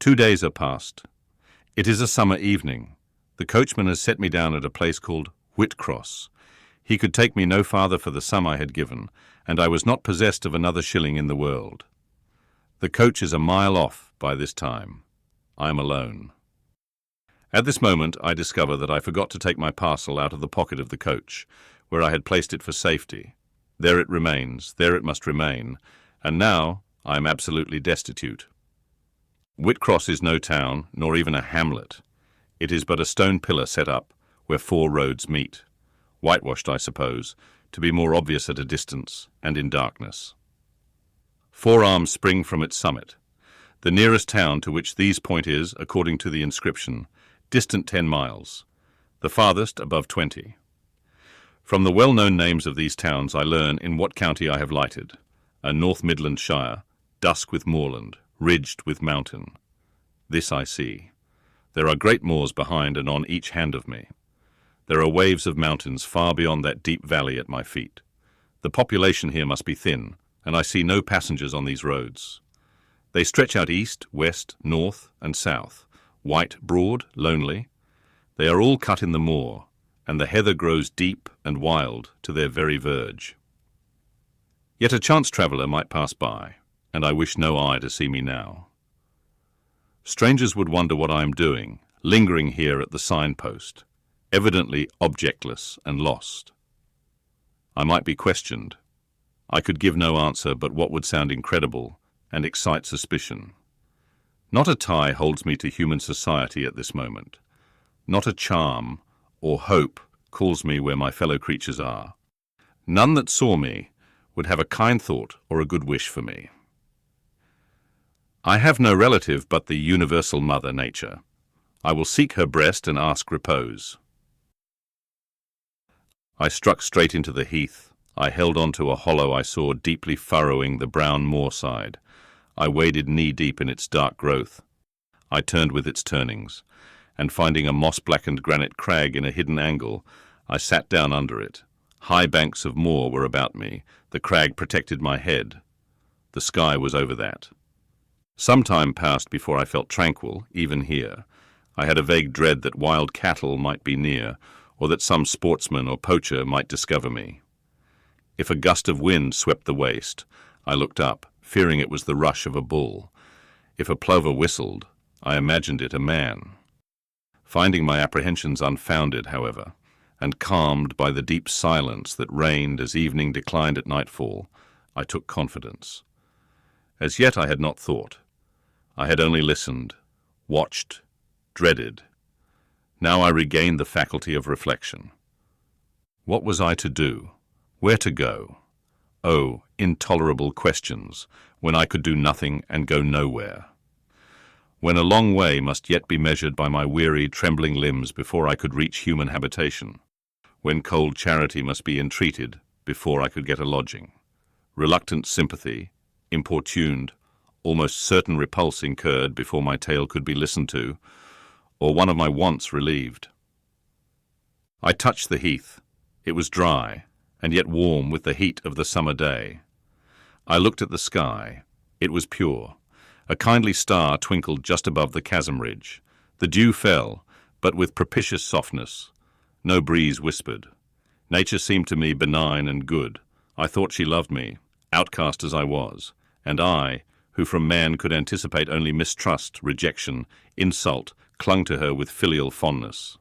2 days are past. It is a summer evening. The coachman has set me down at a place called Whitcross. He could take me no farther for the sum I had given, and I was not possessed of another shilling in the world. The coach is a mile off by this time. I am alone. At this moment I discover that I forgot to take my parcel out of the pocket of the coach, where I had placed it for safety. There it remains, there it must remain, and now I am absolutely destitute. Whitcross is no town, nor even a hamlet. It is but a stone pillar set up where 4 roads meet, whitewashed, I suppose, to be more obvious at a distance and in darkness. 4 arms spring from its summit. The nearest town to which these point is, according to the inscription, distant 10 miles, the farthest above 20. From the well-known names of these towns I learn in what county I have lighted, a North Midland shire, dusk with moorland, ridged with mountain. This I see. There are great moors behind and on each hand of me. There are waves of mountains far beyond that deep valley at my feet. The population here must be thin, and I see no passengers on these roads. They stretch out east, west, north, and south, white, broad, lonely. They are all cut in the moor, and the heather grows deep and wild to their very verge. Yet a chance traveller might pass by, and I wish no eye to see me now. Strangers would wonder what I am doing, lingering here at the signpost, evidently objectless and lost. I might be questioned. I could give no answer but what would sound incredible and excite suspicion. Not a tie holds me to human society at this moment. Not a charm or hope calls me where my fellow creatures are. None that saw me would have a kind thought or a good wish for me. I have no relative but the universal mother nature. I will seek her breast and ask repose. I struck straight into the heath. I held on to a hollow I saw deeply furrowing the brown moorside. I waded knee-deep in its dark growth. I turned with its turnings, and finding a moss-blackened granite crag in a hidden angle, I sat down under it. High banks of moor were about me. The crag protected my head. The sky was over that. Some time passed before I felt tranquil, even here. I had a vague dread that wild cattle might be near, or that some sportsman or poacher might discover me. If a gust of wind swept the waste, I looked up, fearing it was the rush of a bull. If a plover whistled, I imagined it a man. Finding my apprehensions unfounded, however, and calmed by the deep silence that reigned as evening declined at nightfall, I took confidence. As yet I had not thought. I had only listened, watched, dreaded. Now I regained the faculty of reflection. What was I to do? Where to go? Oh, intolerable questions, when I could do nothing and go nowhere. When a long way must yet be measured by my weary, trembling limbs before I could reach human habitation. When cold charity must be entreated before I could get a lodging. Reluctant sympathy, importuned, almost certain repulse incurred before my tale could be listened to, or one of my wants relieved. I touched the heath. It was dry, and yet warm with the heat of the summer day. I looked at the sky. It was pure. A kindly star twinkled just above the chasm ridge. The dew fell, but with propitious softness. No breeze whispered. Nature seemed to me benign and good. I thought she loved me, outcast as I was, and I, who from man could anticipate only mistrust, rejection, insult, clung to her with filial fondness.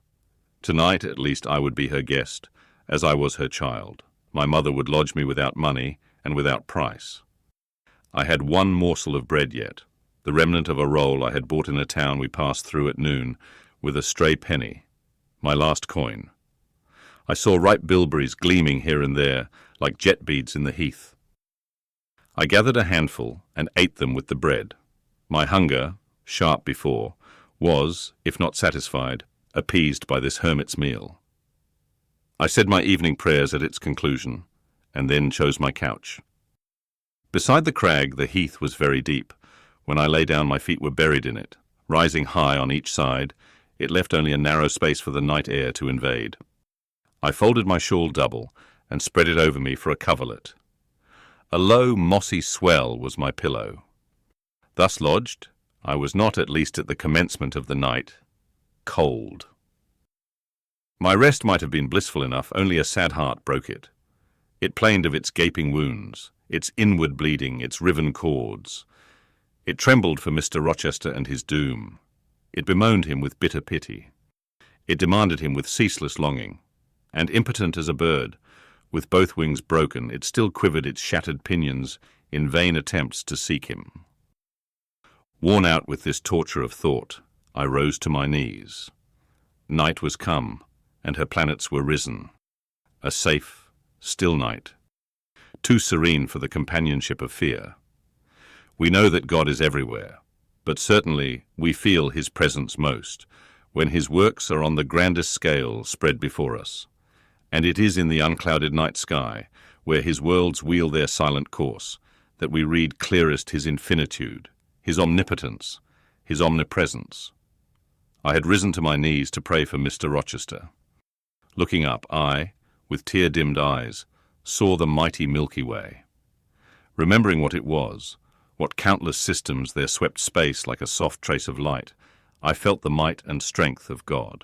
Tonight, at least, I would be her guest, as I was her child. My mother would lodge me without money and without price. I had one morsel of bread yet, the remnant of a roll I had bought in a town we passed through at noon, with a stray penny, my last coin. I saw ripe bilberries gleaming here and there, like jet beads in the heath. I gathered a handful and ate them with the bread. My hunger, sharp before, was, if not satisfied, appeased by this hermit's meal. I said my evening prayers at its conclusion, and then chose my couch. Beside the crag the heath was very deep. When I lay down my feet were buried in it. Rising high on each side, it left only a narrow space for the night air to invade. I folded my shawl double and spread it over me for a coverlet. A low, mossy swell was my pillow. Thus lodged, I was not, at least at the commencement of the night, cold. My rest might have been blissful enough, only a sad heart broke it. It plained of its gaping wounds, its inward bleeding, its riven cords. It trembled for Mr. Rochester and his doom. It bemoaned him with bitter pity. It demanded him with ceaseless longing. And impotent as a bird, with both wings broken, it still quivered its shattered pinions in vain attempts to seek him. Worn out with this torture of thought, I rose to my knees. Night was come, and her planets were risen. A safe, still night, too serene for the companionship of fear. We know that God is everywhere, but certainly we feel his presence most when his works are on the grandest scale spread before us. And it is in the unclouded night sky, where his worlds wheel their silent course, that we read clearest his infinitude, his omnipotence, his omnipresence. I had risen to my knees to pray for Mr. Rochester. Looking up, I, with tear-dimmed eyes, saw the mighty Milky Way. Remembering what it was, what countless systems there swept space like a soft trace of light, I felt the might and strength of God.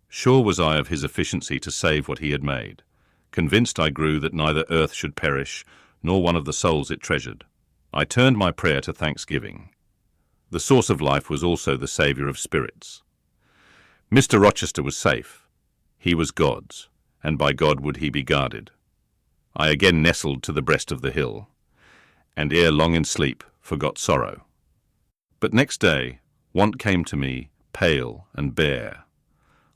Sure was I of his efficiency to save what he had made. Convinced I grew that neither earth should perish, nor one of the souls it treasured. I turned my prayer to thanksgiving. The source of life was also the saviour of spirits. Mr. Rochester was safe. He was God's, and by God would he be guarded. I again nestled to the breast of the hill, and ere long in sleep forgot sorrow. But next day want came to me, pale and bare.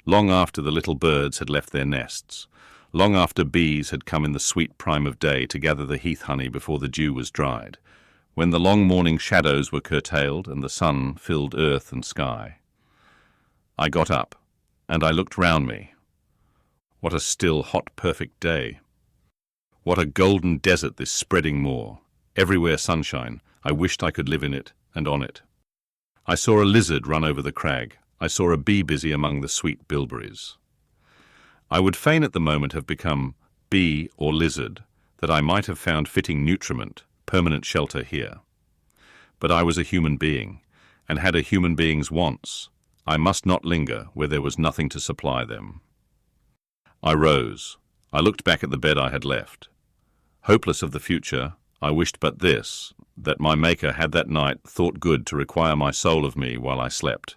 Long after the little birds had left their nests, long after bees had come in the sweet prime of day to gather the heath honey before the dew was dried, when the long morning shadows were curtailed and the sun filled earth and sky. I got up, and I looked round me. What a still, hot, perfect day! What a golden desert this spreading moor! Everywhere sunshine. I wished I could live in it and on it. I saw a lizard run over the crag. I saw a bee busy among the sweet bilberries. I would fain at the moment have become bee or lizard, that I might have found fitting nutriment, permanent shelter here. But I was a human being, and had a human being's wants. I must not linger where there was nothing to supply them. I rose. I looked back at the bed I had left. Hopeless of the future, I wished but this, that my Maker had that night thought good to require my soul of me while I slept,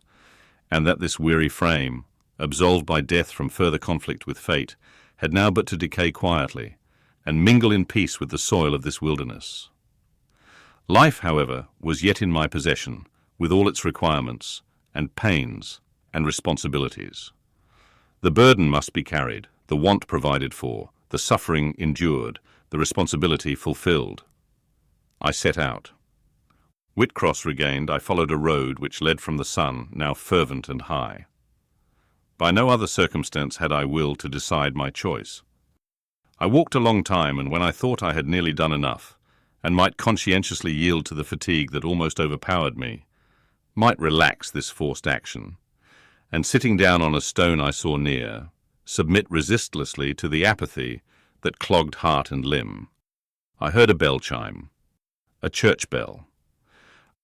and that this weary frame, absolved by death from further conflict with fate, had now but to decay quietly, and mingle in peace with the soil of this wilderness. Life, however, was yet in my possession, with all its requirements, and pains, and responsibilities. The burden must be carried, the want provided for, the suffering endured, the responsibility fulfilled. I set out. Whitcross regained, I followed a road which led from the sun, now fervent and high. By no other circumstance had I will to decide my choice. I walked a long time, and when I thought I had nearly done enough, and might conscientiously yield to the fatigue that almost overpowered me, might relax this forced action, and sitting down on a stone I saw near, submit resistlessly to the apathy that clogged heart and limb, I heard a bell chime, a church bell.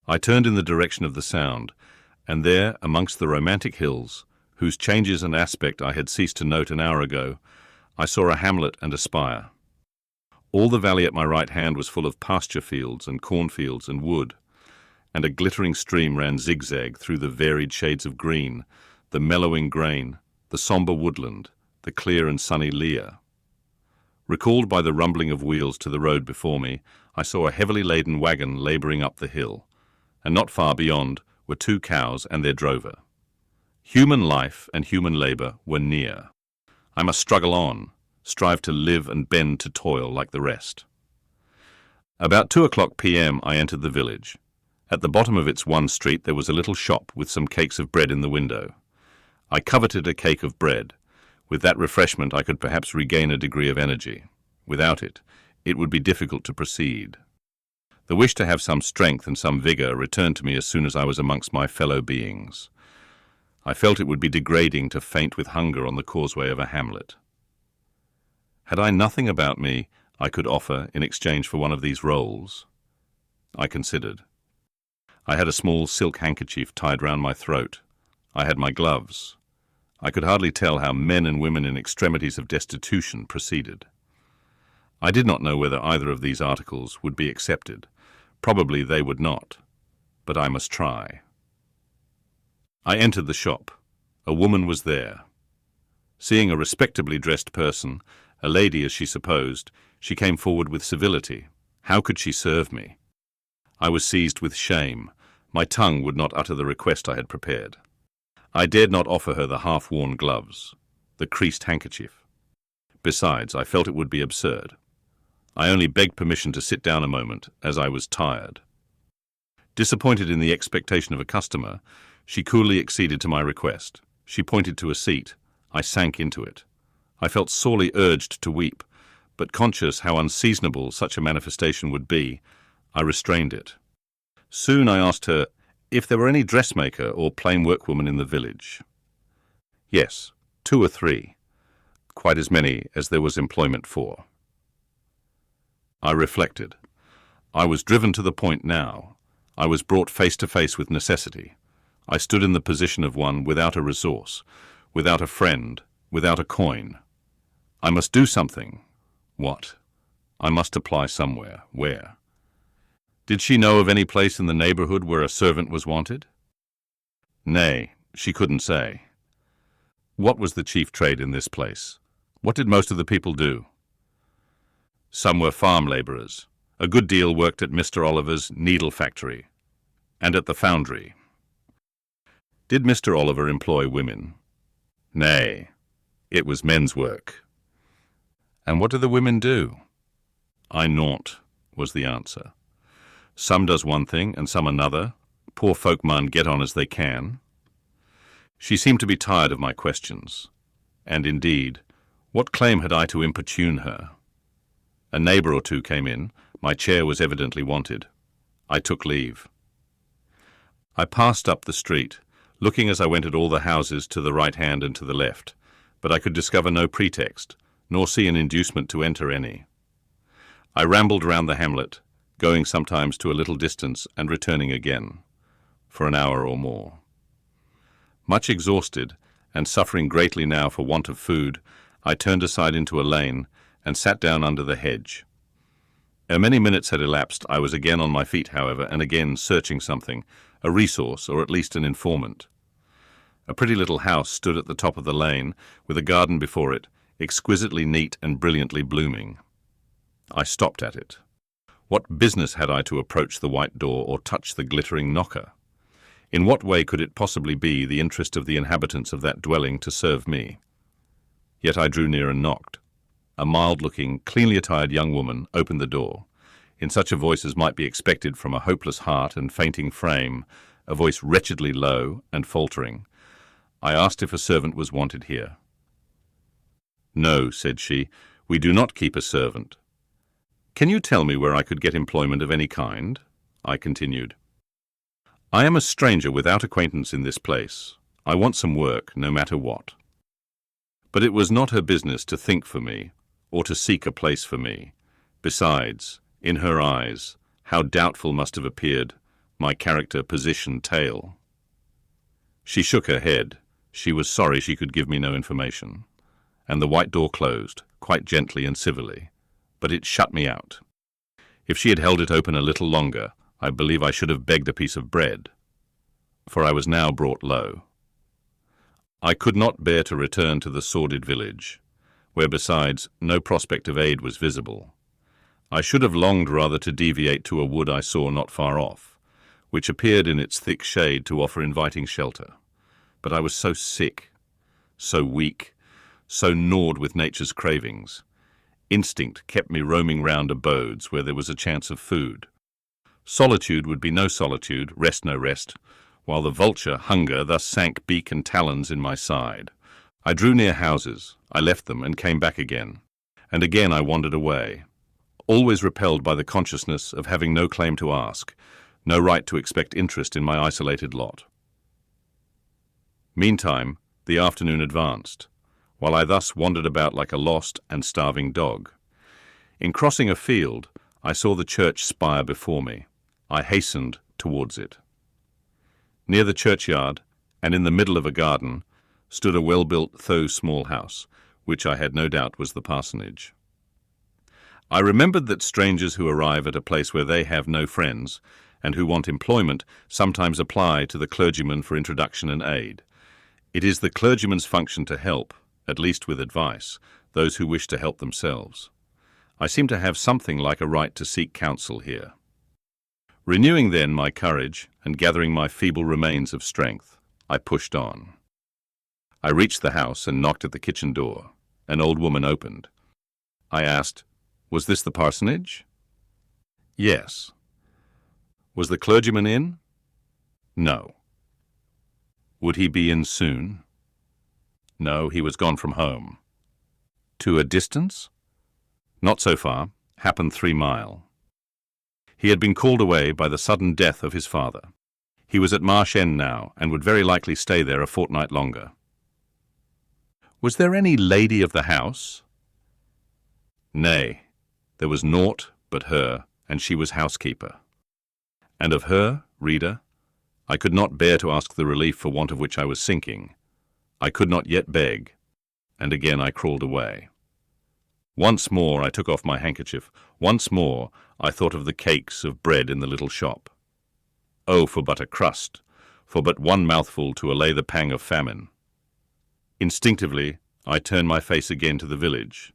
I turned in the direction of the sound, and there, amongst the romantic hills, whose changes and aspect I had ceased to note an hour ago, I saw a hamlet and a spire. All the valley at my right hand was full of pasture fields and cornfields and wood, and a glittering stream ran zigzag through the varied shades of green, the mellowing grain, the sombre woodland, the clear and sunny lea. Recalled by the rumbling of wheels to the road before me, I saw a heavily laden wagon labouring up the hill, and not far beyond were 2 cows and their drover. Human life and human labour were near. I must struggle on, strive to live and bend to toil like the rest. About 2:00 p.m. I entered the village. At the bottom of its one street there was a little shop with some cakes of bread in the window. I coveted a cake of bread. With that refreshment I could perhaps regain a degree of energy. Without it, it would be difficult to proceed. The wish to have some strength and some vigour returned to me as soon as I was amongst my fellow beings. I felt it would be degrading to faint with hunger on the causeway of a hamlet. Had I nothing about me I could offer in exchange for one of these rolls? I considered. I had a small silk handkerchief tied round my throat. I had my gloves. I could hardly tell how men and women in extremities of destitution proceeded. I did not know whether either of these articles would be accepted. Probably they would not, but I must try. I entered the shop. A woman was there. Seeing a respectably dressed person, a lady as she supposed, she came forward with civility. How could she serve me? I was seized with shame. My tongue would not utter the request I had prepared. I dared not offer her the half-worn gloves, the creased handkerchief. Besides, I felt it would be absurd. I only begged permission to sit down a moment, as I was tired. Disappointed in the expectation of a customer, she coolly acceded to my request. She pointed to a seat. I sank into it. I felt sorely urged to weep, but conscious how unseasonable such a manifestation would be, I restrained it. Soon I asked her if there were any dressmaker or plain workwoman in the village. Yes, 2 or 3, quite as many as there was employment for. I reflected. I was driven to the point now. I was brought face to face with necessity. I stood in the position of one without a resource, without a friend, without a coin. I must do something. What? I must apply somewhere. Where? Did she know of any place in the neighborhood where a servant was wanted? Nay, she couldn't say. What was the chief trade in this place? What did most of the people do? Some were farm labourers. A good deal worked at Mr. Oliver's needle factory, and at the foundry. Did Mr. Oliver employ women? Nay, it was men's work. And what do the women do? I naught, was the answer. Some does one thing and some another. Poor folk mun get on as they can. She seemed to be tired of my questions. And indeed, what claim had I to importune her? A neighbour or two came in. My chair was evidently wanted. I took leave. I passed up the street, looking as I went at all the houses to the right hand and to the left, but I could discover no pretext, nor see an inducement to enter any. I rambled round the hamlet, going sometimes to a little distance and returning again, for an hour or more. Much exhausted, and suffering greatly now for want of food, I turned aside into a lane and sat down under the hedge. Ere many minutes had elapsed, I was again on my feet, however, and again searching something, a resource or at least an informant. A pretty little house stood at the top of the lane, with a garden before it, exquisitely neat and brilliantly blooming. I stopped at it. What business had I to approach the white door or touch the glittering knocker? In what way could it possibly be the interest of the inhabitants of that dwelling to serve me? Yet I drew near and knocked. A mild-looking, cleanly attired young woman opened the door, in such a voice as might be expected from a hopeless heart and fainting frame, a voice wretchedly low and faltering. I asked if a servant was wanted here. No, said she, we do not keep a servant. Can you tell me where I could get employment of any kind? I continued. I am a stranger without acquaintance in this place. I want some work, no matter what. But it was not her business to think for me, or to seek a place for me. Besides, in her eyes, how doubtful must have appeared my character, position, tale. She shook her head. She was sorry she could give me no information. And the white door closed, quite gently and civilly, but it shut me out. If she had held it open a little longer, I believe I should have begged a piece of bread, for I was now brought low. I could not bear to return to the sordid village, where besides no prospect of aid was visible. I should have longed rather to deviate to a wood I saw not far off, which appeared in its thick shade to offer inviting shelter. But I was so sick, so weak, so gnawed with nature's cravings. Instinct kept me roaming round abodes where there was a chance of food. Solitude would be no solitude, rest no rest, while the vulture, hunger, thus sank beak and talons in my side. I drew near houses, I left them and came back again, and again I wandered away, always repelled by the consciousness of having no claim to ask, no right to expect interest in my isolated lot. Meantime, the afternoon advanced, while I thus wandered about like a lost and starving dog. In crossing a field, I saw the church spire before me. I hastened towards it. Near the churchyard, and in the middle of a garden, stood a well-built though small house, which I had no doubt was the parsonage. I remembered that strangers who arrive at a place where they have no friends, and who want employment, sometimes apply to the clergyman for introduction and aid. It is the clergyman's function to help, at least with advice, those who wish to help themselves. I seem to have something like a right to seek counsel here. Renewing then my courage and gathering my feeble remains of strength, I pushed on. I reached the house and knocked at the kitchen door. An old woman opened. I asked, "Was this the parsonage?" "Yes." "Was the clergyman in?" "No." "Would he be in soon?" "No, he was gone from home." "To a distance?" "Not so far. Happened 3 mile. He had been called away by the sudden death of his father. He was at Marsh End now, and would very likely stay there a fortnight longer." "Was there any lady of the house?" "Nay, there was naught but her, and she was housekeeper. And of her, reader, I could not bear to ask the relief for want of which I was sinking. I could not yet beg, and again I crawled away. Once more I took off my handkerchief. Once more I thought of the cakes of bread in the little shop. Oh, for but a crust, for but one mouthful to allay the pang of famine. Instinctively I turned my face again to the village.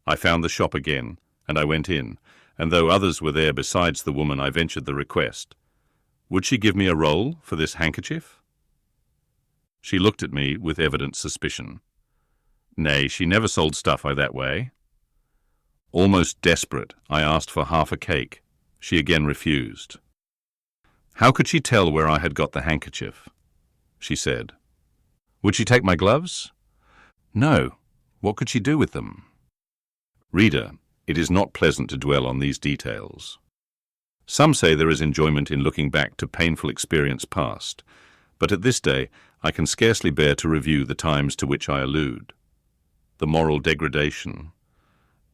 I found the shop again, and I went in, and though others were there besides the woman, I ventured the request. Would she give me a roll for this handkerchief? She looked at me with evident suspicion. Nay, she never sold stuff that way. Almost desperate, I asked for half a cake. She again refused. How could she tell where I had got the handkerchief? She said. Would she take my gloves? No. What could she do with them? Reader, it is not pleasant to dwell on these details. Some say there is enjoyment in looking back to painful experience past, but at this day I can scarcely bear to review the times to which I allude. The moral degradation,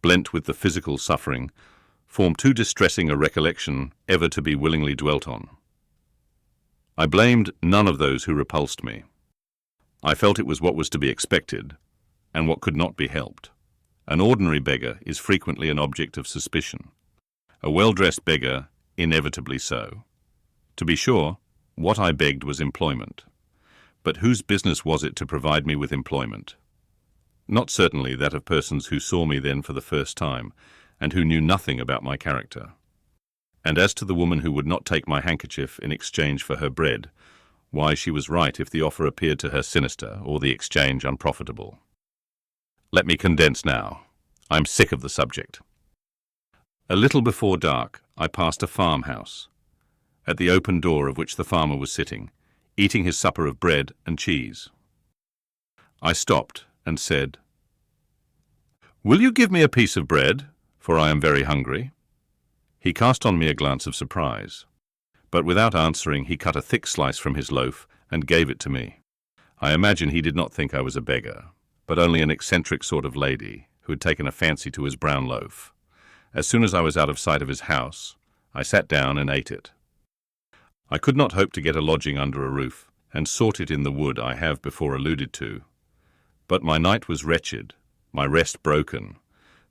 blent with the physical suffering, form too distressing a recollection ever to be willingly dwelt on. I blamed none of those who repulsed me. I felt it was what was to be expected, and what could not be helped. An ordinary beggar is frequently an object of suspicion. A well-dressed beggar, inevitably so. To be sure, what I begged was employment. But whose business was it to provide me with employment? Not certainly that of persons who saw me then for the first time, and who knew nothing about my character. And as to the woman who would not take my handkerchief in exchange for her bread, why, she was right if the offer appeared to her sinister or the exchange unprofitable. Let me condense now. I am sick of the subject. A little before dark, I passed a farmhouse, at the open door of which the farmer was sitting, eating his supper of bread and cheese. I stopped and said, "Will you give me a piece of bread, for I am very hungry?" He cast on me a glance of surprise, but without answering he cut a thick slice from his loaf and gave it to me. I imagine he did not think I was a beggar, but only an eccentric sort of lady who had taken a fancy to his brown loaf. As soon as I was out of sight of his house, I sat down and ate it. I could not hope to get a lodging under a roof, and sought it in the wood I have before alluded to. But my night was wretched, my rest broken.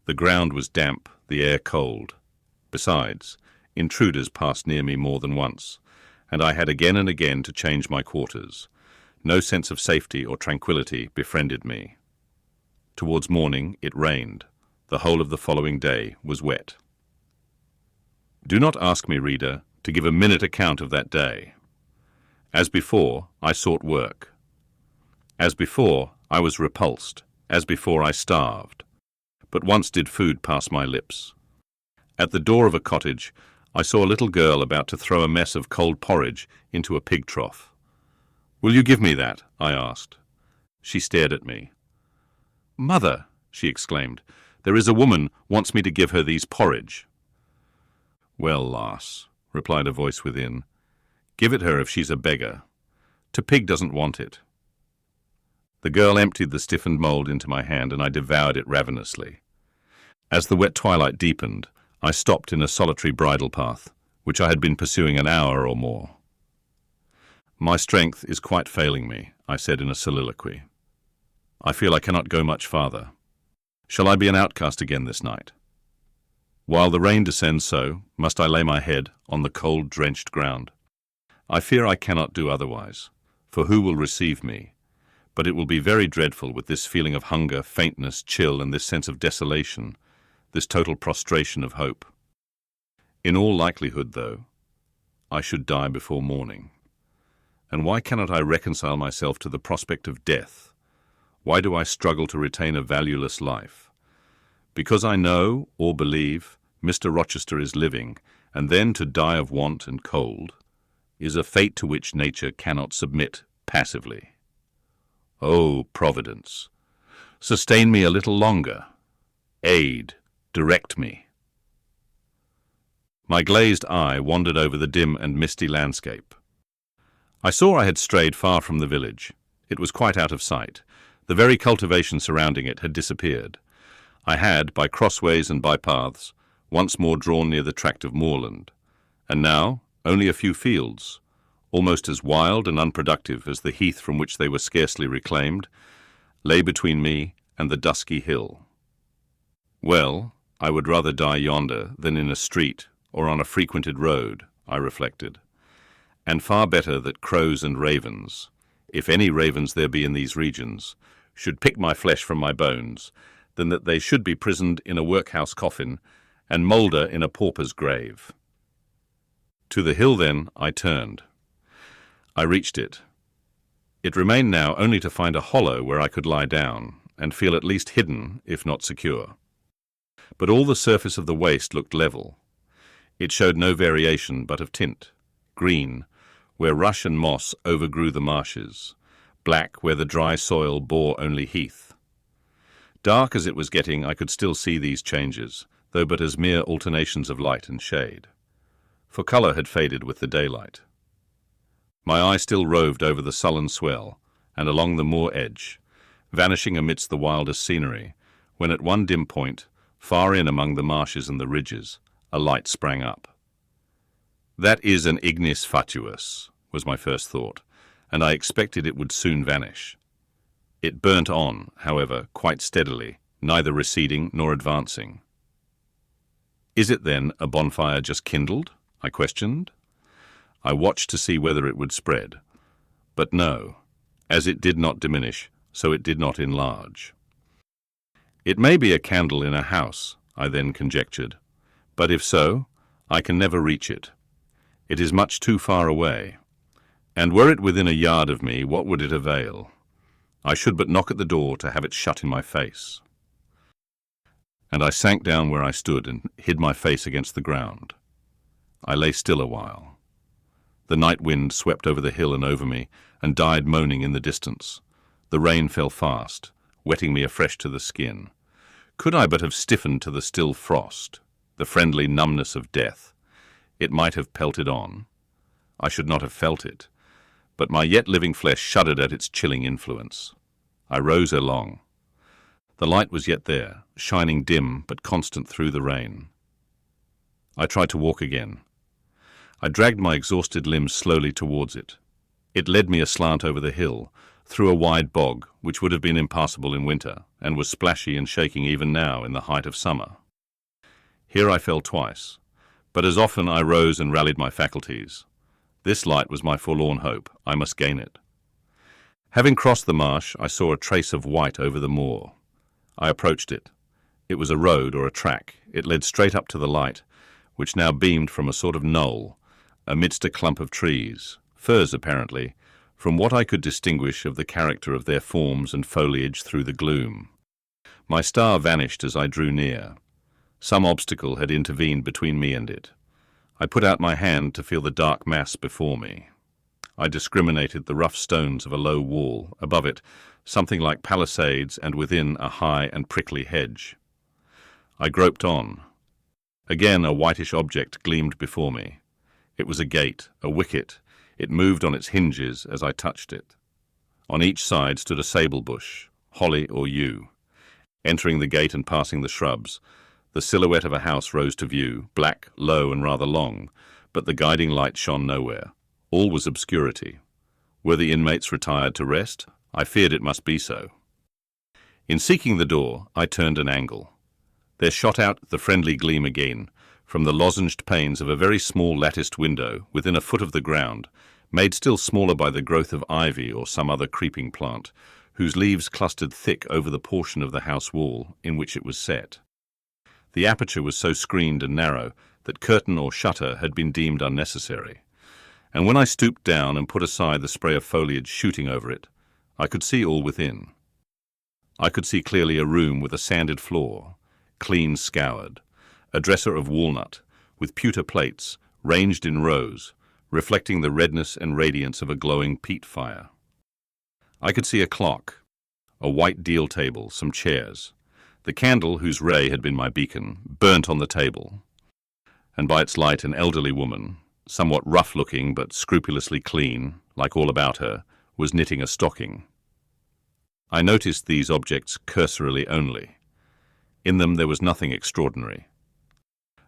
The ground was damp, the air cold. Besides, intruders passed near me more than once, and I had again and again to change my quarters. No sense of safety or tranquillity befriended me. Towards morning it rained. The whole of the following day was wet. Do not ask me, reader, to give a minute account of that day. As before, I sought work. As before, I was repulsed. As before, I starved. But once did food pass my lips. At the door of a cottage, I saw a little girl about to throw a mess of cold porridge into a pig trough. "Will you give me that?" I asked. She stared at me. "Mother," she exclaimed, "there is a woman wants me to give her these porridge." "Well, lass," replied a voice within, "give it her if she's a beggar. To pig doesn't want it." The girl emptied the stiffened mould into my hand, and I devoured it ravenously. As the wet twilight deepened, I stopped in a solitary bridle path, which I had been pursuing an hour or more. My strength is quite failing me, I said in a soliloquy. I feel I cannot go much farther. Shall I be an outcast again this night? While the rain descends so, must I lay my head on the cold, drenched ground? I fear I cannot do otherwise, for who will receive me? But it will be very dreadful with this feeling of hunger, faintness, chill, and this sense of desolation, this total prostration of hope. In all likelihood, though, I should die before morning. And why cannot I reconcile myself to the prospect of death? Why do I struggle to retain a valueless life? Because I know, or believe, Mr. Rochester is living, and then to die of want and cold is a fate to which nature cannot submit passively. Oh, Providence, sustain me a little longer. Aid, direct me. My glazed eye wandered over the dim and misty landscape. I saw I had strayed far from the village. It was quite out of sight. The very cultivation surrounding it had disappeared. I had, by crossways and bypaths, once more drawn near the tract of moorland, and now only a few fields, almost as wild and unproductive as the heath from which they were scarcely reclaimed, lay between me and the dusky hill. Well, I would rather die yonder than in a street or on a frequented road, I reflected, and far better that crows and ravens, if any ravens there be in these regions, should pick my flesh from my bones, than that they should be prisoned in a workhouse coffin and moulder in a pauper's grave. To the hill, then, I turned. I reached it. It remained now only to find a hollow where I could lie down and feel at least hidden, if not secure. But all the surface of the waste looked level. It showed no variation but of tint, green, where rush and moss overgrew the marshes, black where the dry soil bore only heath. Dark as it was getting, I could still see these changes, though but as mere alternations of light and shade, for colour had faded with the daylight. My eye still roved over the sullen swell and along the moor edge, vanishing amidst the wildest scenery, when at one dim point, far in among the marshes and the ridges, a light sprang up. That is an ignis fatuus, was my first thought, and I expected it would soon vanish. It burnt on, however, quite steadily, neither receding nor advancing. Is it then a bonfire just kindled? I questioned. I watched to see whether it would spread. But no, as it did not diminish, so it did not enlarge. It may be a candle in a house, I then conjectured, but if so, I can never reach it. It is much too far away. And were it within a yard of me, what would it avail? I should but knock at the door to have it shut in my face. And I sank down where I stood and hid my face against the ground. I lay still a while. The night wind swept over the hill and over me, and died moaning in the distance. The rain fell fast, wetting me afresh to the skin. Could I but have stiffened to the still frost, the friendly numbness of death, it might have pelted on. I should not have felt it, but my yet living flesh shuddered at its chilling influence. I rose erelong. The light was yet there, shining dim but constant through the rain. I tried to walk again. I dragged my exhausted limbs slowly towards it. It led me aslant over the hill, through a wide bog, which would have been impassable in winter, and was splashy and shaking even now in the height of summer. Here I fell twice, but as often I rose and rallied my faculties. This light was my forlorn hope. I must gain it. Having crossed the marsh, I saw a trace of white over the moor. I approached it. It was a road or a track. It led straight up to the light, which now beamed from a sort of knoll, amidst a clump of trees, firs apparently, from what I could distinguish of the character of their forms and foliage through the gloom. My star vanished as I drew near. Some obstacle had intervened between me and it. I put out my hand to feel the dark mass before me. I discriminated the rough stones of a low wall, above it something like palisades, and within a high and prickly hedge. I groped on. Again a whitish object gleamed before me. It was a gate, a wicket. It moved on its hinges as I touched it. On each side stood a sable bush, holly or yew. Entering the gate and passing the shrubs, the silhouette of a house rose to view, black, low, and rather long, but the guiding light shone nowhere. All was obscurity. Were the inmates retired to rest? I feared it must be so. In seeking the door, I turned an angle. There shot out the friendly gleam again from the lozenged panes of a very small latticed window within a foot of the ground, made still smaller by the growth of ivy or some other creeping plant, whose leaves clustered thick over the portion of the house wall in which it was set. The aperture was so screened and narrow that curtain or shutter had been deemed unnecessary, and when I stooped down and put aside the spray of foliage shooting over it, I could see all within. I could see clearly a room with a sanded floor, clean scoured, a dresser of walnut, with pewter plates, ranged in rows, reflecting the redness and radiance of a glowing peat fire. I could see a clock, a white deal table, some chairs. The candle, whose ray had been my beacon, burnt on the table, and by its light an elderly woman, somewhat rough-looking but scrupulously clean, like all about her, was knitting a stocking. I noticed these objects cursorily only. In them there was nothing extraordinary.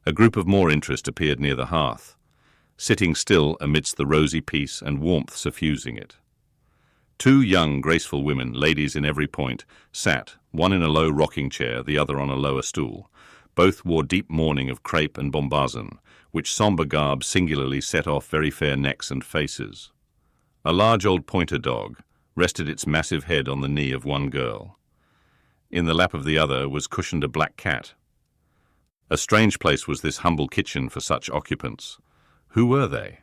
A group of more interest appeared near the hearth, sitting still amidst the rosy peace and warmth suffusing it. Two young, graceful women, ladies in every point, sat, one in a low rocking chair, the other on a lower stool. Both wore deep mourning of crepe and bombazin, which sombre garb singularly set off very fair necks and faces. A large old pointer dog rested its massive head on the knee of one girl. In the lap of the other was cushioned a black cat. A strange place was this humble kitchen for such occupants. Who were they?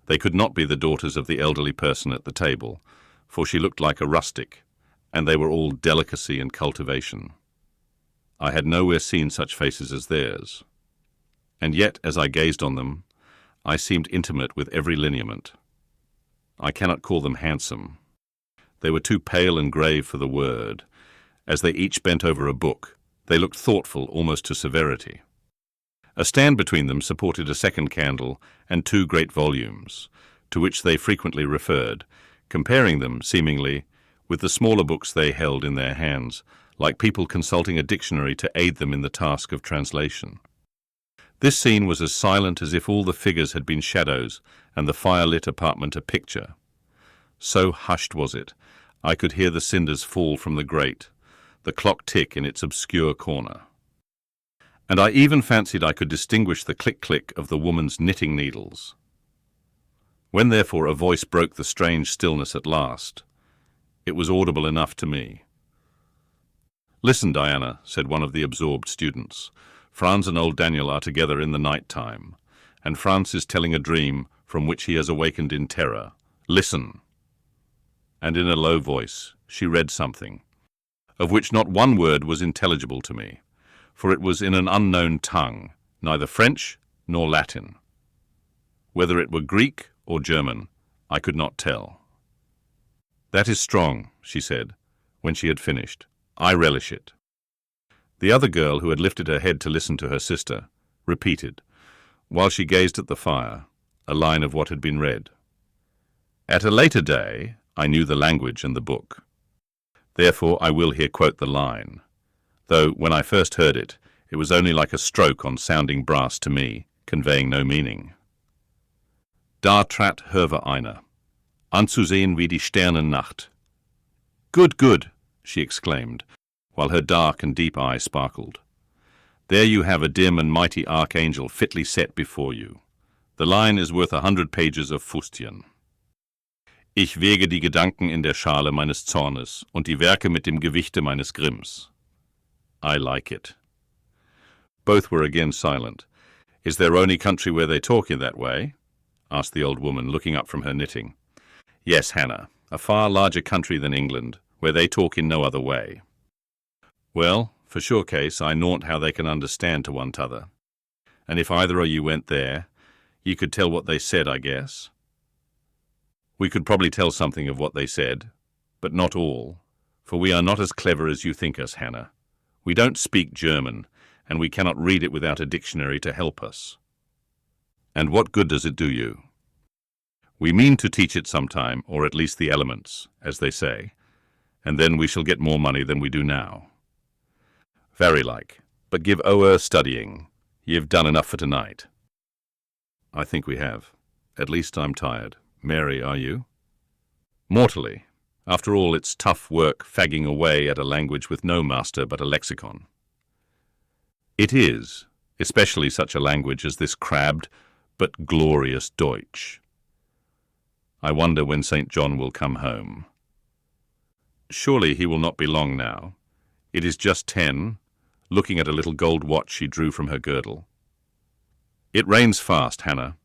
They could not be the daughters of the elderly person at the table, for she looked like a rustic, and they were all delicacy and cultivation. I had nowhere seen such faces as theirs. And yet, as I gazed on them, I seemed intimate with every lineament. I cannot call them handsome. They were too pale and grave for the word. As they each bent over a book, they looked thoughtful almost to severity. A stand between them supported a second candle and two great volumes, to which they frequently referred, comparing them, seemingly, with the smaller books they held in their hands, like people consulting a dictionary to aid them in the task of translation. This scene was as silent as if all the figures had been shadows and the fire-lit apartment a picture. So hushed was it, I could hear the cinders fall from the grate, the clock tick in its obscure corner. And I even fancied I could distinguish the click-click of the woman's knitting needles. When therefore a voice broke the strange stillness at last, it was audible enough to me. "Listen, Diana," said one of the absorbed students. "Franz and old Daniel are together in the night time, and Franz is telling a dream from which he has awakened in terror. Listen." And in a low voice she read something, of which not one word was intelligible to me, for it was in an unknown tongue, neither French nor Latin. Whether it were Greek or German, I could not tell. "That is strong," she said, when she had finished. "I relish it." The other girl, who had lifted her head to listen to her sister, repeated, while she gazed at the fire, a line of what had been read. At a later day, I knew the language and the book. Therefore I will here quote the line, though when I first heard it, it was only like a stroke on sounding brass to me, conveying no meaning. Da trat Herve einer, anzusehen wie die Sternennacht. "Good, good," she exclaimed, while her dark and deep eye sparkled. "There you have a dim and mighty archangel fitly set before you. The line is worth 100 pages of fustian. Ich wege die Gedanken in der Schale meines Zornes und die Werke mit dem Gewichte meines Grimms. I like it." Both were again silent. "Is there only country where they talk in that way?" asked the old woman, looking up from her knitting. "Yes, Hannah, a far larger country than England, where they talk in no other way." "Well, for sure case, I naunt how they can understand to one t'other. And if either o' you went there, ye could tell what they said, I guess." "We could probably tell something of what they said, but not all, for we are not as clever as you think us, Hannah. We don't speak German, and we cannot read it without a dictionary to help us." "And what good does it do you?" "We mean to teach it sometime, or at least the elements, as they say, and then we shall get more money than we do now." "Very like, but give o'er studying. Ye've done enough for tonight." "I think we have. At least I'm tired. Mary, are you?" Mortally. After all, it's tough work fagging away at a language with no master but a lexicon. It is, especially such a language as this crabbed but glorious Deutsch. I wonder when St. John will come home. Surely he will not be long now. It is just 10, looking at a little gold watch she drew from her girdle. It rains fast, Hannah.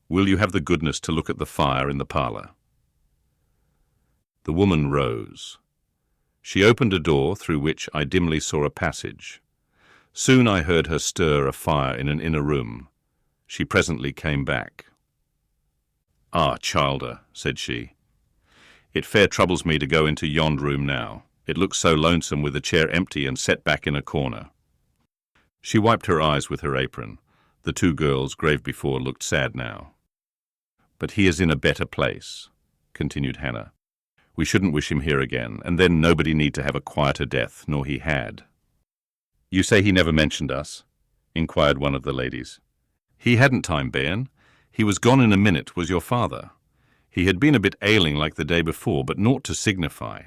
Will you have the goodness to look at the fire in the parlour? The woman rose. She opened a door through which I dimly saw a passage. Soon I heard her stir a fire in an inner room. She presently came back. "Ah, childer," said she. "It fair troubles me to go into yond room now. It looks so lonesome with the chair empty and set back in a corner." She wiped her eyes with her apron. The two girls, grave before, looked sad now. "But he is in a better place," continued Hannah. "We shouldn't wish him here again, and then nobody need to have a quieter death, nor he had." "You say he never mentioned us?" inquired one of the ladies. "He hadn't time, bairn. He was gone in a minute, was your father. He had been a bit ailing like the day before, but naught to signify.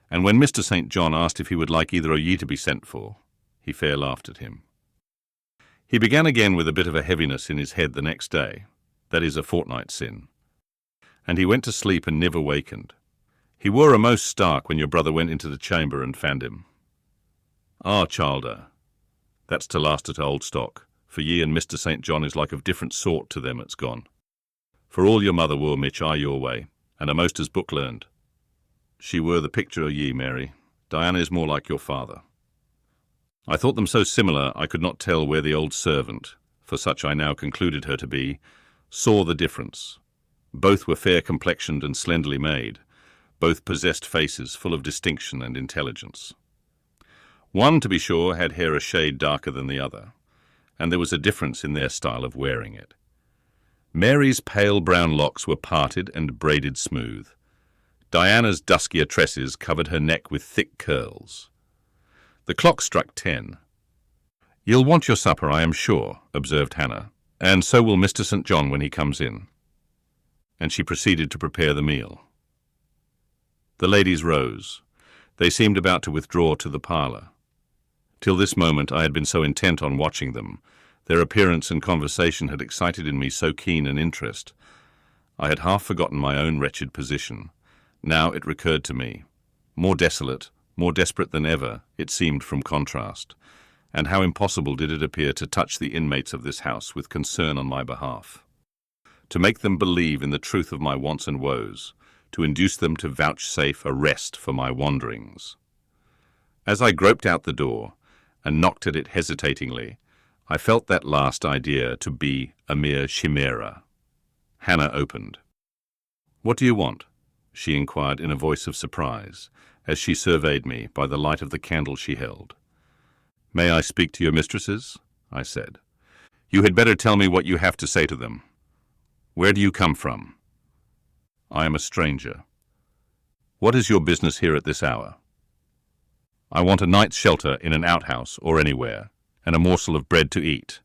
And when Mr. St. John asked if he would like either o' ye to be sent for, he fair laughed at him. He began again with a bit of a heaviness in his head the next day, that is a fortnight sin. And he went to sleep and never wakened. He were a most stark when your brother went into the chamber and found him. Ah, childer, that's to last at old stock, for ye and Mr. St. John is like of different sort to them that's gone. For all your mother were, Mitch, I your way, and a most as book learned. She were the picture o' ye, Mary. Diana is more like your father. I thought them so similar I could not tell where the old servant, for such I now concluded her to be, saw the difference. Both were fair-complexioned and slenderly made. Both possessed faces full of distinction and intelligence. One, to be sure, had hair a shade darker than the other, and there was a difference in their style of wearing it. Mary's pale brown locks were parted and braided smooth. Diana's duskier tresses covered her neck with thick curls. The clock struck 10. "You'll want your supper, I am sure," observed Hannah, "and so will Mr. St. John when he comes in." And she proceeded to prepare the meal. The ladies rose. They seemed about to withdraw to the parlour. Till this moment I had been so intent on watching them. Their appearance and conversation had excited in me so keen an interest. I had half forgotten my own wretched position. Now it recurred to me. More desolate, more desperate than ever, it seemed from contrast. And how impossible did it appear to touch the inmates of this house with concern on my behalf. To make them believe in the truth of my wants and woes, to induce them to vouchsafe a rest for my wanderings. As I groped out the door, and knocked at it hesitatingly, I felt that last idea to be a mere chimera. Hannah opened. "What do you want?" she inquired in a voice of surprise, as she surveyed me by the light of the candle she held. "May I speak to your mistresses?" I said. "You had better tell me what you have to say to them. Where do you come from?" "I am a stranger." "What is your business here at this hour?" "I want a night's shelter in an outhouse or anywhere, and a morsel of bread to eat."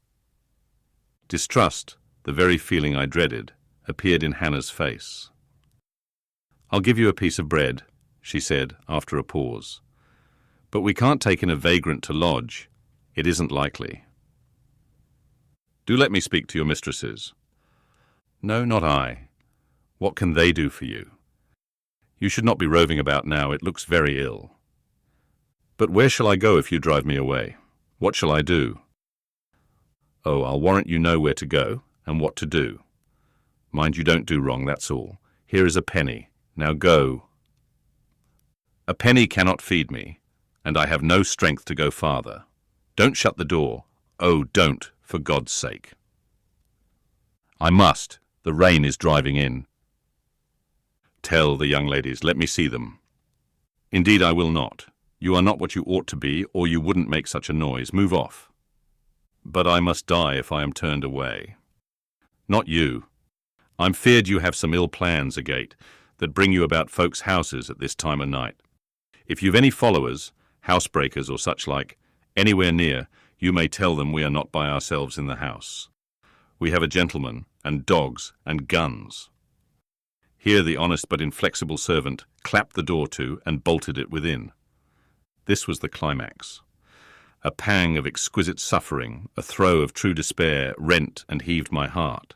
Distrust, the very feeling I dreaded, appeared in Hannah's face. "I'll give you a piece of bread," she said after a pause. "But we can't take in a vagrant to lodge. It isn't likely." "Do let me speak to your mistresses." "No, not I. What can they do for you? You should not be roving about now. It looks very ill." "But where shall I go if you drive me away? What shall I do?" "Oh, I'll warrant you know where to go and what to do. Mind you don't do wrong, that's all. Here is a penny. Now go." "A penny cannot feed me, and I have no strength to go farther. Don't shut the door. Oh, don't, for God's sake." "I must. The rain is driving in." "Tell the young ladies. Let me see them." "Indeed I will not. You are not what you ought to be, or you wouldn't make such a noise. Move off." "But I must die if I am turned away." "Not you. I'm feared you have some ill plans agate that bring you about folks' houses at this time of night. If you've any followers, housebreakers or such like, anywhere near, you may tell them we are not by ourselves in the house. We have a gentleman, and dogs, and guns." Here the honest but inflexible servant clapped the door to and bolted it within. This was the climax. A pang of exquisite suffering, a throe of true despair, rent and heaved my heart.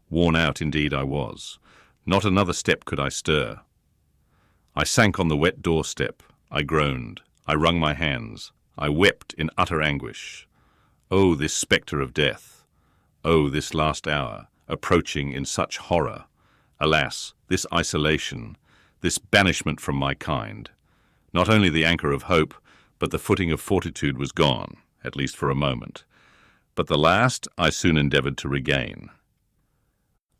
Worn out indeed I was. Not another step could I stir. I sank on the wet doorstep. I groaned. I wrung my hands. I wept in utter anguish. Oh, this spectre of death! Oh, this last hour, approaching in such horror! Alas, this isolation, this banishment from my kind! Not only the anchor of hope, but the footing of fortitude was gone, at least for a moment. But the last I soon endeavoured to regain.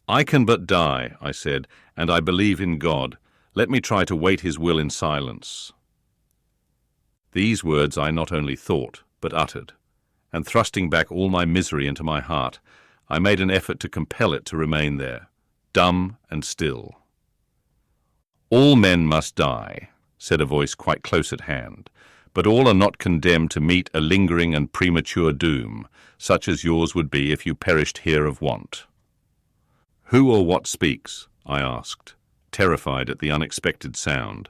"I can but die," I said, "and I believe in God. Let me try to wait his will in silence." These words I not only thought, but uttered, and thrusting back all my misery into my heart, I made an effort to compel it to remain there, dumb and still. "All men must die," said a voice quite close at hand, "but all are not condemned to meet a lingering and premature doom, such as yours would be if you perished here of want." "Who or what speaks?" I asked, terrified at the unexpected sound,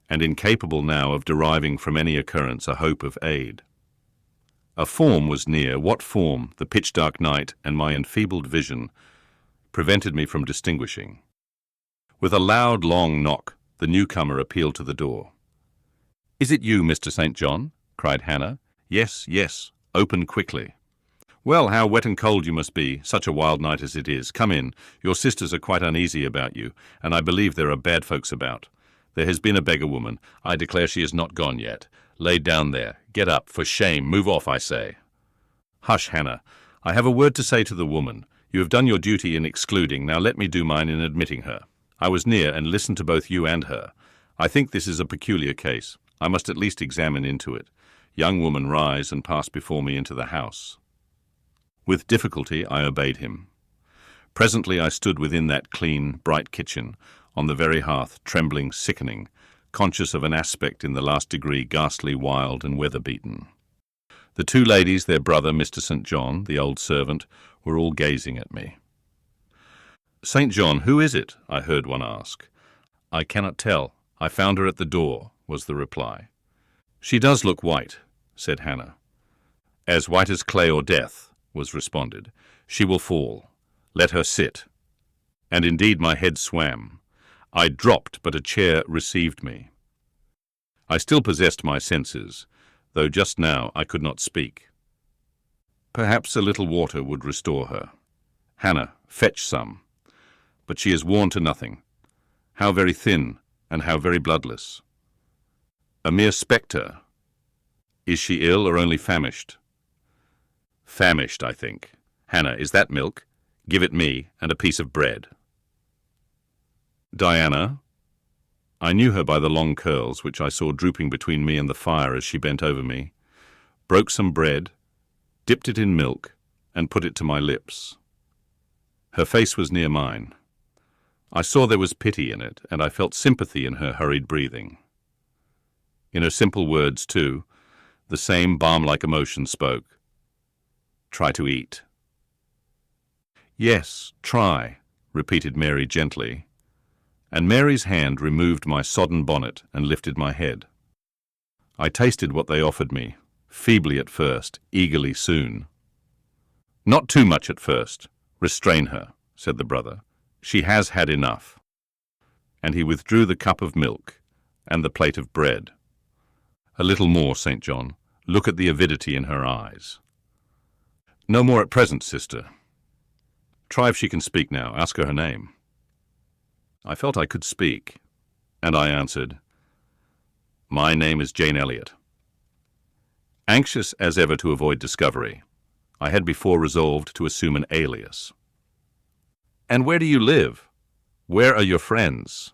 and incapable now of deriving from any occurrence a hope of aid. A form was near. What form, the pitch-dark night and my enfeebled vision prevented me from distinguishing. With a loud, long knock, the newcomer appealed to the door. "Is it you, Mr. St. John?" cried Hannah. "Yes, yes. Open quickly." "Well, how wet and cold you must be, such a wild night as it is. Come in. Your sisters are quite uneasy about you, and I believe there are bad folks about. There has been a beggar woman. I declare she is not gone yet. Laid down there. Get up. For shame. Move off, I say." "Hush, Hannah. I have a word to say to the woman. You have done your duty in excluding. Now let me do mine in admitting her. I was near and listened to both you and her. I think this is a peculiar case. I must at least examine into it. Young woman, rise and pass before me into the house." With difficulty I obeyed him. Presently I stood within that clean, bright kitchen, on the very hearth, trembling, sickening, conscious of an aspect in the last degree ghastly, wild, and weather-beaten. The two ladies, their brother, Mr. St. John, the old servant, were all gazing at me. "St. John, who is it?" I heard one ask. "I cannot tell. I found her at the door," was the reply. "She does look white," said Hannah. "As white as clay or death," was responded. "She will fall. Let her sit." And indeed my head swam. I dropped, but a chair received me. I still possessed my senses, though just now I could not speak. Perhaps a little water would restore her. "Hannah, fetch some." But she is worn to nothing. How very thin, and how very bloodless. A mere spectre. Is she ill or only famished? Famished, I think. "Hannah, is that milk? Give it me, and a piece of bread." Diana? I knew her by the long curls which I saw drooping between me and the fire as she bent over me, broke some bread, dipped it in milk, and put it to my lips. Her face was near mine. I saw there was pity in it, and I felt sympathy in her hurried breathing. In her simple words, too, the same balm-like emotion spoke. "Try to eat." "Yes, try," repeated Mary gently, and Mary's hand removed my sodden bonnet and lifted my head. I tasted what they offered me, feebly at first, eagerly soon. "Not too much at first. Restrain her," said the brother. "She has had enough." And he withdrew the cup of milk and the plate of bread. "A little more, St. John. Look at the avidity in her eyes." "No more at present, sister." "Try if she can speak now. Ask her name." I felt I could speak, and I answered, "My name is Jane Eyre." Anxious as ever to avoid discovery, I had before resolved to assume an alias. "And where do you live? Where are your friends?"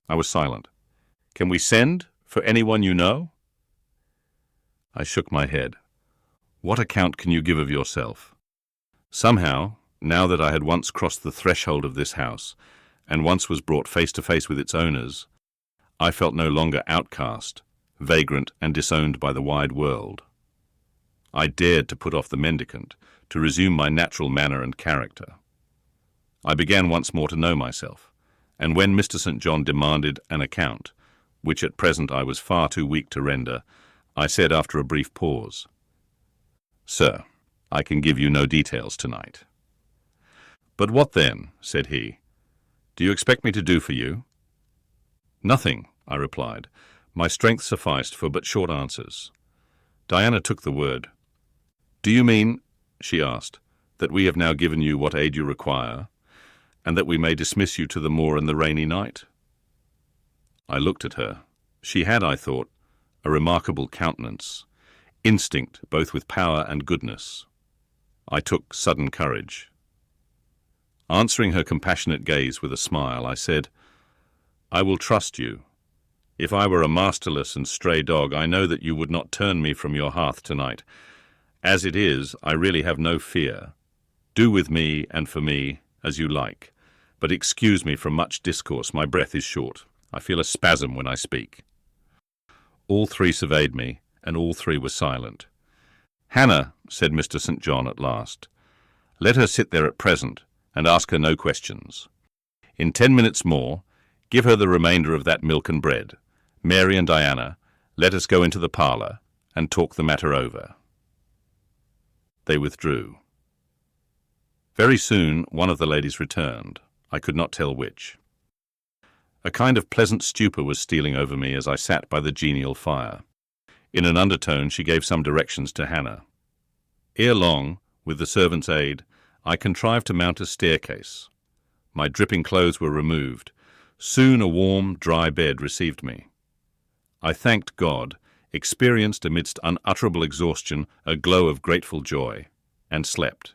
I was silent. "Can we send for anyone you know?" I shook my head. "What account can you give of yourself?" Somehow, now that I had once crossed the threshold of this house, and once was brought face to face with its owners, I felt no longer outcast, vagrant and disowned by the wide world. I dared to put off the mendicant, to resume my natural manner and character. I began once more to know myself, and when Mr. St. John demanded an account, which at present I was far too weak to render, I said after a brief pause, "Sir, I can give you no details tonight." "But what then?" said he. "Do you expect me to do for you?" "Nothing," I replied. My strength sufficed for but short answers. Diana took the word. "Do you mean," she asked, "that we have now given you what aid you require, and that we may dismiss you to the moor in the rainy night?" I looked at her. She had, I thought, a remarkable countenance, instinct both with power and goodness. I took sudden courage. Answering her compassionate gaze with a smile, I said, "I will trust you. If I were a masterless and stray dog, I know that you would not turn me from your hearth tonight. As it is, I really have no fear. Do with me and for me as you like, but excuse me from much discourse. My breath is short. I feel a spasm when I speak." All three surveyed me, and all three were silent. "Hannah," said Mr. St. John at last, "let her sit there at present, and ask her no questions. In 10 minutes more, give her the remainder of that milk and bread. Mary and Diana, let us go into the parlour and talk the matter over." They withdrew. Very soon one of the ladies returned. I could not tell which. A kind of pleasant stupor was stealing over me as I sat by the genial fire. In an undertone she gave some directions to Hannah. Ere long, with the servant's aid, I contrived to mount a staircase. My dripping clothes were removed. Soon a warm, dry bed received me. I thanked God, experienced amidst unutterable exhaustion a glow of grateful joy, and slept.